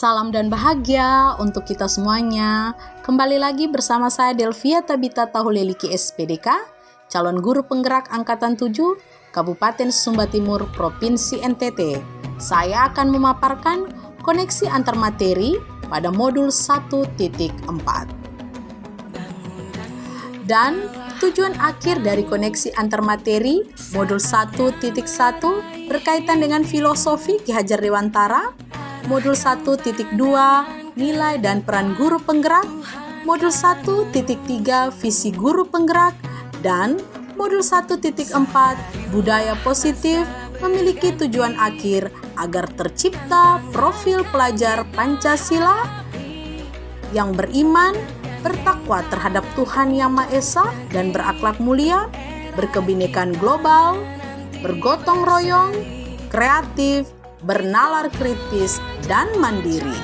Salam dan bahagia untuk kita semuanya. Kembali lagi bersama saya Delvia Tabita Tahuleliki SPDK, calon guru penggerak Angkatan 7, Kabupaten Sumba Timur, Provinsi NTT. Saya akan memaparkan koneksi antar materi pada modul 1.4. Dan tujuan akhir dari koneksi antar materi modul 1.1 berkaitan dengan filosofi Ki Hajar Dewantara, modul 1.2 nilai dan peran guru penggerak, modul 1.3 visi guru penggerak, dan modul 1.4 budaya positif memiliki tujuan akhir agar tercipta profil pelajar Pancasila yang beriman, bertakwa terhadap Tuhan Yang Maha Esa dan berakhlak mulia, berkebinekaan global, bergotong royong, kreatif, bernalar kritis, dan mandiri.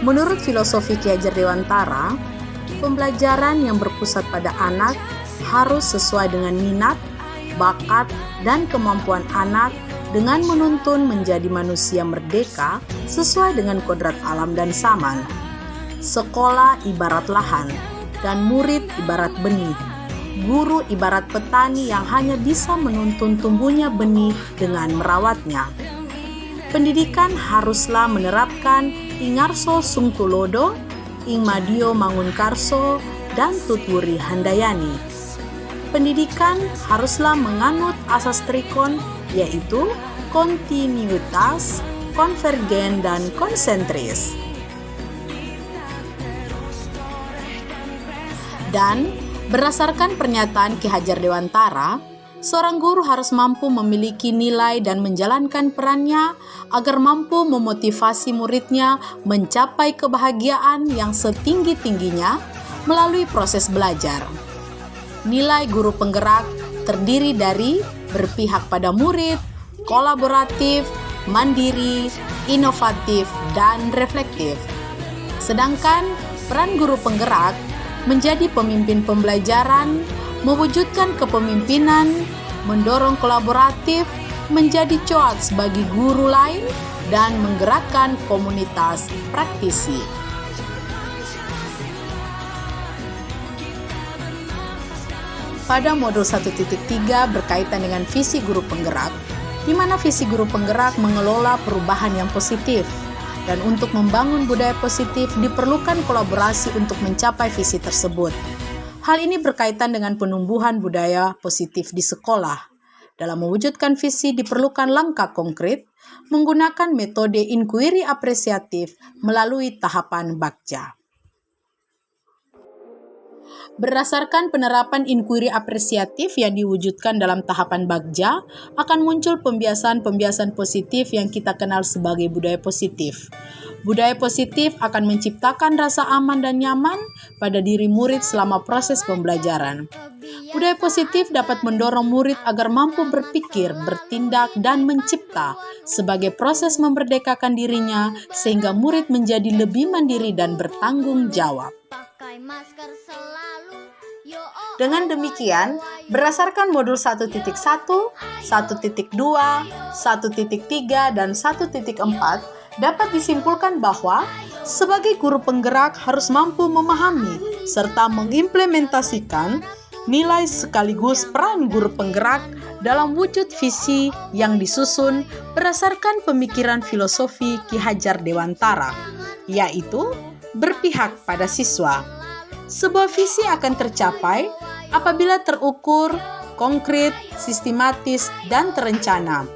Menurut filosofi Ki Hajar Dewantara, pembelajaran yang berpusat pada anak harus sesuai dengan minat, bakat, dan kemampuan anak dengan menuntun menjadi manusia merdeka sesuai dengan kodrat alam dan zaman. Sekolah ibarat lahan, dan murid ibarat benih. Guru ibarat petani yang hanya bisa menuntun tumbuhnya benih dengan merawatnya. Pendidikan haruslah menerapkan Ingarso Sungtulodo, Ingmadio Mangunkarso, dan Tutwuri Handayani. Pendidikan haruslah menganut asas trikon, yaitu kontinuitas, konvergen, dan konsentris. Dan berdasarkan pernyataan Ki Hajar Dewantara, seorang guru harus mampu memiliki nilai dan menjalankan perannya agar mampu memotivasi muridnya mencapai kebahagiaan yang setinggi-tingginya melalui proses belajar. Nilai guru penggerak terdiri dari berpihak pada murid, kolaboratif, mandiri, inovatif, dan reflektif. Sedangkan peran guru penggerak menjadi pemimpin pembelajaran, mewujudkan kepemimpinan, mendorong kolaboratif, menjadi coach bagi guru lain, dan menggerakkan komunitas praktisi. Pada modul 1.3 berkaitan dengan visi guru penggerak, di mana visi guru penggerak mengelola perubahan yang positif. Dan untuk membangun budaya positif diperlukan kolaborasi untuk mencapai visi tersebut. Hal ini berkaitan dengan penumbuhan budaya positif di sekolah. Dalam mewujudkan visi diperlukan langkah konkret menggunakan metode inquiry apresiatif melalui tahapan Bagja. Berdasarkan penerapan inquiry apresiatif yang diwujudkan dalam tahapan Bagja, akan muncul pembiasaan-pembiasaan positif yang kita kenal sebagai budaya positif. Budaya positif akan menciptakan rasa aman dan nyaman pada diri murid selama proses pembelajaran. Budaya positif dapat mendorong murid agar mampu berpikir, bertindak, dan mencipta sebagai proses memerdekakan dirinya sehingga murid menjadi lebih mandiri dan bertanggung jawab. Dengan demikian, berdasarkan modul 1.1, 1.2, 1.3, dan 1.4 dapat disimpulkan bahwa sebagai guru penggerak harus mampu memahami serta mengimplementasikan nilai sekaligus peran guru penggerak dalam wujud visi yang disusun berdasarkan pemikiran filosofi Ki Hajar Dewantara, yaitu berpihak pada siswa. Sebuah visi akan tercapai apabila terukur, konkret, sistematis, dan terencana.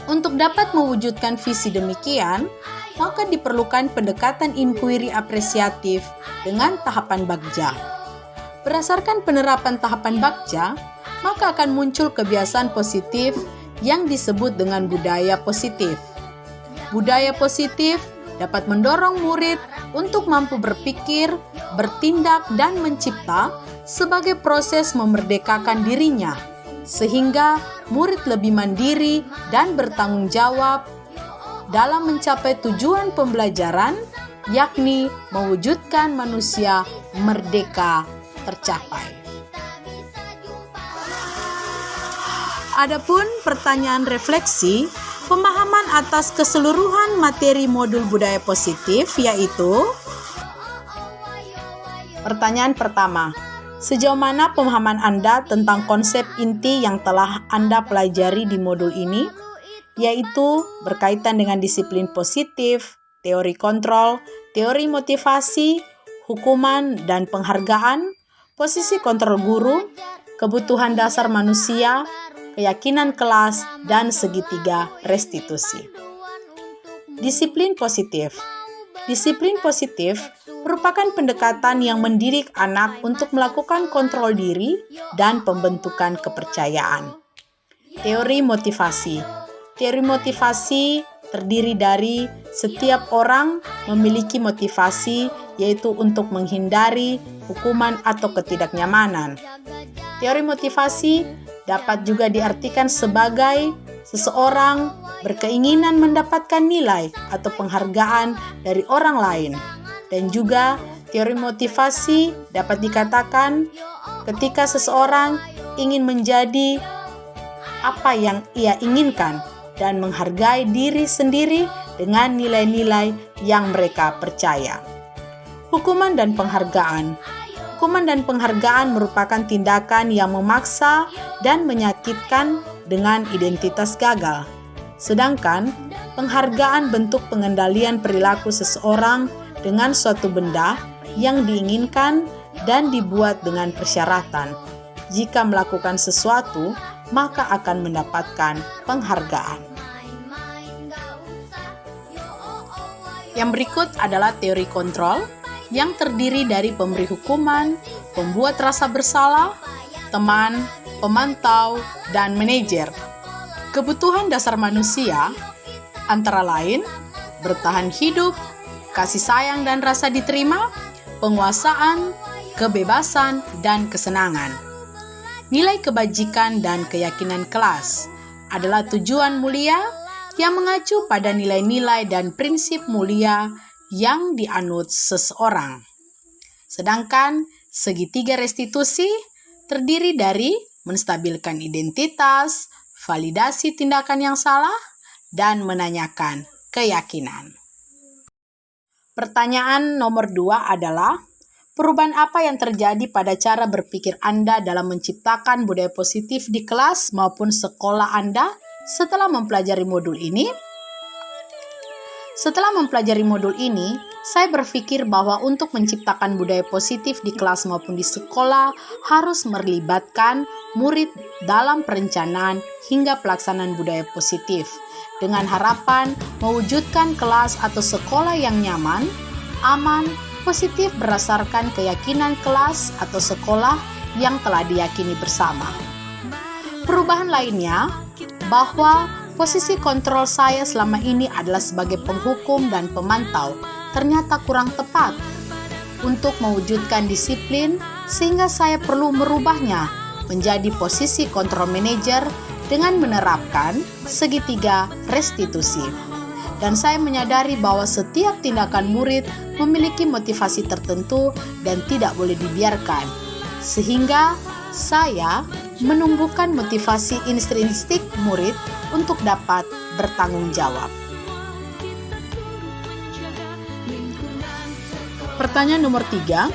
Untuk dapat mewujudkan visi demikian, maka diperlukan pendekatan inquiry apresiatif dengan tahapan Bagja. Berdasarkan penerapan tahapan Bagja, maka akan muncul kebiasaan positif yang disebut dengan budaya positif. Budaya positif dapat mendorong murid untuk mampu berpikir, bertindak, dan mencipta sebagai proses memerdekakan dirinya, sehingga murid lebih mandiri dan bertanggung jawab dalam mencapai tujuan pembelajaran, yakni mewujudkan manusia merdeka tercapai. Adapun pertanyaan refleksi Pemahaman atas keseluruhan materi modul budaya positif yaitu: pertanyaan pertama, sejauh mana pemahaman Anda tentang konsep inti yang telah Anda pelajari di modul ini, yaitu berkaitan dengan disiplin positif, teori kontrol, teori motivasi, hukuman dan penghargaan, posisi kontrol guru, kebutuhan dasar manusia, keyakinan kelas, dan segitiga restitusi. Disiplin positif. Disiplin positif merupakan pendekatan yang mendidik anak untuk melakukan kontrol diri dan pembentukan kepercayaan. Teori motivasi. Teori motivasi terdiri dari setiap orang memiliki motivasi, yaitu untuk menghindari hukuman atau ketidaknyamanan. Teori motivasi dapat juga diartikan sebagai seseorang berkeinginan mendapatkan nilai atau penghargaan dari orang lain. Dan juga teori motivasi dapat dikatakan ketika seseorang ingin menjadi apa yang ia inginkan dan menghargai diri sendiri dengan nilai-nilai yang mereka percaya. Hukuman dan penghargaan. Hukuman dan penghargaan merupakan tindakan yang memaksa dan menyakitkan dengan identitas gagal. Sedangkan penghargaan bentuk pengendalian perilaku seseorang dengan suatu benda yang diinginkan dan dibuat dengan persyaratan. Jika melakukan sesuatu, maka akan mendapatkan penghargaan. Yang berikut adalah teori kontrol yang terdiri dari pemberi hukuman, pembuat rasa bersalah, teman, pemantau, dan manajer. Kebutuhan dasar manusia antara lain bertahan hidup, kasih sayang dan rasa diterima, penguasaan, kebebasan, dan kesenangan. Nilai kebajikan dan keyakinan kelas adalah tujuan mulia yang mengacu pada nilai-nilai dan prinsip mulia yang dianut seseorang. Sedangkan segitiga restitusi terdiri dari menstabilkan identitas, validasi tindakan yang salah, dan menanyakan keyakinan. Pertanyaan nomor 2 adalah, perubahan apa yang terjadi pada cara berpikir Anda dalam menciptakan budaya positif di kelas maupun sekolah Anda setelah mempelajari modul ini? Setelah mempelajari modul ini, saya berpikir bahwa untuk menciptakan budaya positif di kelas maupun di sekolah harus melibatkan murid dalam perencanaan hingga pelaksanaan budaya positif, dengan harapan mewujudkan kelas atau sekolah yang nyaman, aman, positif berdasarkan keyakinan kelas atau sekolah yang telah diyakini bersama. Perubahan lainnya, bahwa posisi kontrol saya selama ini adalah sebagai penghukum dan pemantau ternyata kurang tepat untuk mewujudkan disiplin, sehingga saya perlu merubahnya menjadi posisi kontrol manajer dengan menerapkan segitiga restitusi. Dan saya menyadari bahwa setiap tindakan murid memiliki motivasi tertentu dan tidak boleh dibiarkan, sehingga saya menumbuhkan motivasi intrinsik murid untuk dapat bertanggung jawab. Pertanyaan nomor 3,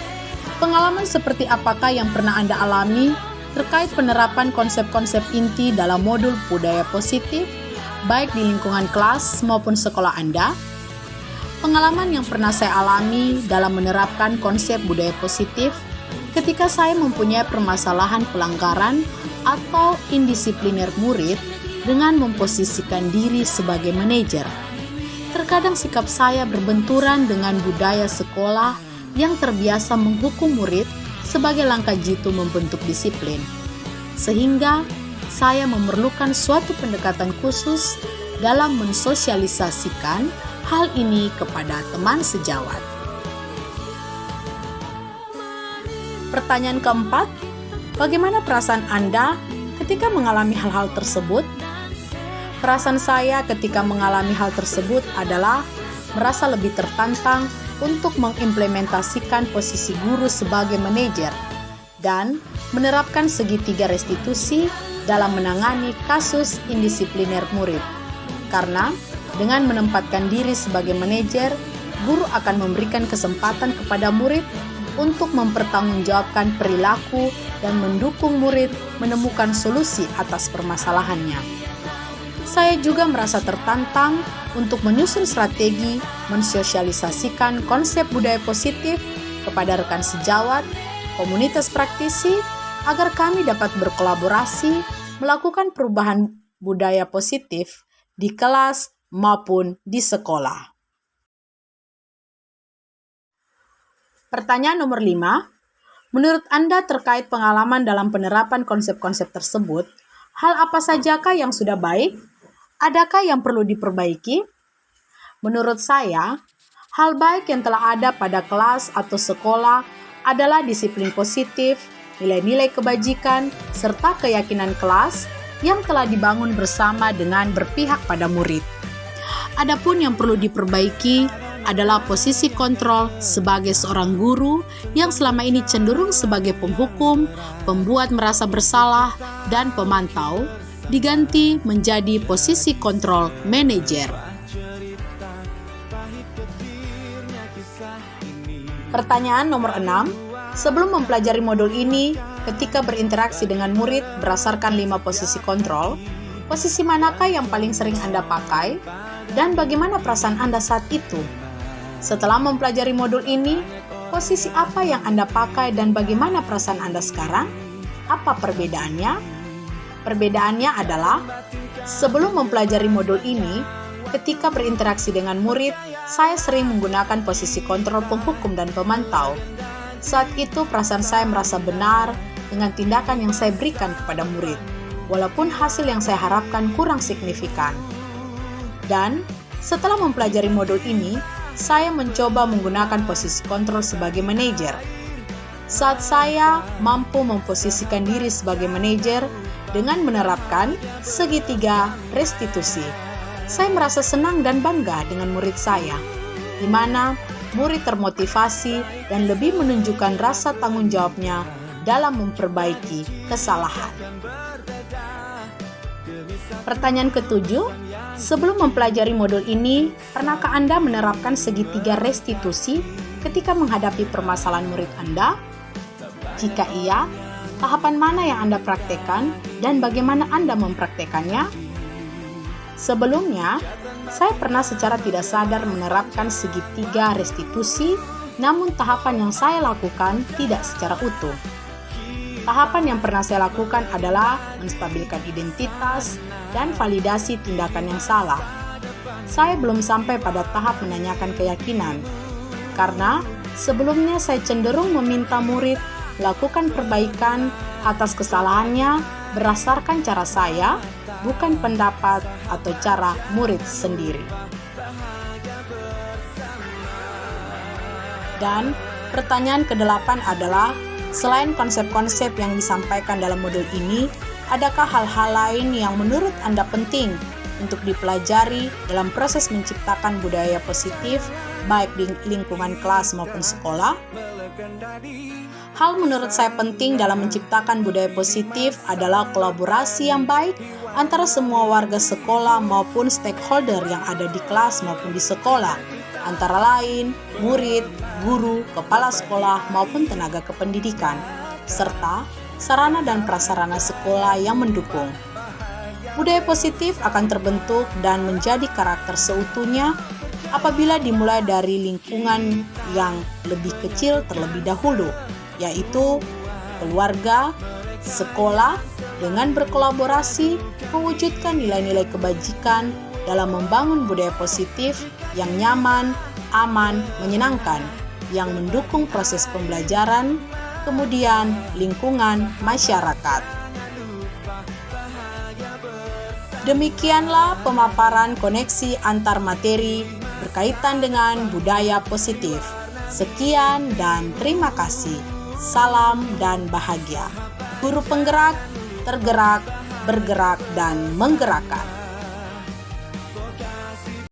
pengalaman seperti apakah yang pernah Anda alami terkait penerapan konsep-konsep inti dalam modul budaya positif, baik di lingkungan kelas maupun sekolah Anda? Pengalaman yang pernah saya alami dalam menerapkan konsep budaya positif ketika saya mempunyai permasalahan pelanggaran atau indisipliner murid dengan memposisikan diri sebagai manajer. Terkadang sikap saya berbenturan dengan budaya sekolah yang terbiasa menghukum murid sebagai langkah jitu membentuk disiplin, sehingga saya memerlukan suatu pendekatan khusus dalam mensosialisasikan hal ini kepada teman sejawat. Pertanyaan keempat, bagaimana perasaan Anda ketika mengalami hal-hal tersebut? Perasaan saya ketika mengalami hal tersebut adalah merasa lebih tertantang untuk mengimplementasikan posisi guru sebagai manajer dan menerapkan segitiga restitusi dalam menangani kasus indisipliner murid. Karena dengan menempatkan diri sebagai manajer, guru akan memberikan kesempatan kepada murid untuk mempertanggungjawabkan perilaku dan mendukung murid menemukan solusi atas permasalahannya. Saya juga merasa tertantang untuk menyusun strategi mensosialisasikan konsep budaya positif kepada rekan sejawat, komunitas praktisi, agar kami dapat berkolaborasi melakukan perubahan budaya positif di kelas maupun di sekolah. Pertanyaan nomor 5. Menurut Anda terkait pengalaman dalam penerapan konsep-konsep tersebut, hal apa sajakah yang sudah baik? Adakah yang perlu diperbaiki? Menurut saya, hal baik yang telah ada pada kelas atau sekolah adalah disiplin positif, nilai-nilai kebajikan, serta keyakinan kelas yang telah dibangun bersama dengan berpihak pada murid. Adapun yang perlu diperbaiki adalah posisi kontrol sebagai seorang guru yang selama ini cenderung sebagai penghukum, pembuat merasa bersalah, dan pemantau, diganti menjadi posisi kontrol manajer. Pertanyaan nomor 6. Sebelum mempelajari modul ini, ketika berinteraksi dengan murid berdasarkan 5 posisi kontrol, posisi manakah yang paling sering Anda pakai, dan bagaimana perasaan Anda saat itu? Setelah mempelajari modul ini, posisi apa yang Anda pakai dan bagaimana perasaan Anda sekarang? Apa perbedaannya? Perbedaannya adalah, sebelum mempelajari modul ini, ketika berinteraksi dengan murid, saya sering menggunakan posisi kontrol penghukum dan pemantau. Saat itu perasaan saya merasa benar dengan tindakan yang saya berikan kepada murid, walaupun hasil yang saya harapkan kurang signifikan. Dan setelah mempelajari modul ini, saya mencoba menggunakan posisi kontrol sebagai manajer. Saat saya mampu memposisikan diri sebagai manajer dengan menerapkan segitiga restitusi, saya merasa senang dan bangga dengan murid saya, di mana murid termotivasi dan lebih menunjukkan rasa tanggung jawabnya dalam memperbaiki kesalahan. Pertanyaan ke-7, sebelum mempelajari modul ini, pernahkah Anda menerapkan segitiga restitusi ketika menghadapi permasalahan murid Anda? Jika iya, tahapan mana yang Anda praktekkan dan bagaimana Anda mempraktekannya? Sebelumnya, saya pernah secara tidak sadar menerapkan segitiga restitusi, namun tahapan yang saya lakukan tidak secara utuh. Tahapan yang pernah saya lakukan adalah menstabilkan identitas dan validasi tindakan yang salah. Saya belum sampai pada tahap menanyakan keyakinan, karena sebelumnya saya cenderung meminta murid melakukan perbaikan atas kesalahannya berdasarkan cara saya, bukan pendapat atau cara murid sendiri. Dan pertanyaan ke-8 adalah, selain konsep-konsep yang disampaikan dalam modul ini, adakah hal-hal lain yang menurut Anda penting untuk dipelajari dalam proses menciptakan budaya positif, baik di lingkungan kelas maupun sekolah? Hal menurut saya penting dalam menciptakan budaya positif adalah kolaborasi yang baik antara semua warga sekolah maupun stakeholder yang ada di kelas maupun di sekolah, antara lain murid, guru, kepala sekolah maupun tenaga kependidikan, serta sarana dan prasarana sekolah yang mendukung. Budaya positif akan terbentuk dan menjadi karakter seutuhnya apabila dimulai dari lingkungan yang lebih kecil terlebih dahulu, yaitu keluarga, sekolah, dengan berkolaborasi mewujudkan nilai-nilai kebajikan dalam membangun budaya positif yang nyaman, aman, menyenangkan, yang mendukung proses pembelajaran, kemudian lingkungan masyarakat. Demikianlah pemaparan koneksi antar materi berkaitan dengan budaya positif. Sekian dan terima kasih. Salam dan bahagia. Guru penggerak, tergerak, bergerak, dan menggerakkan.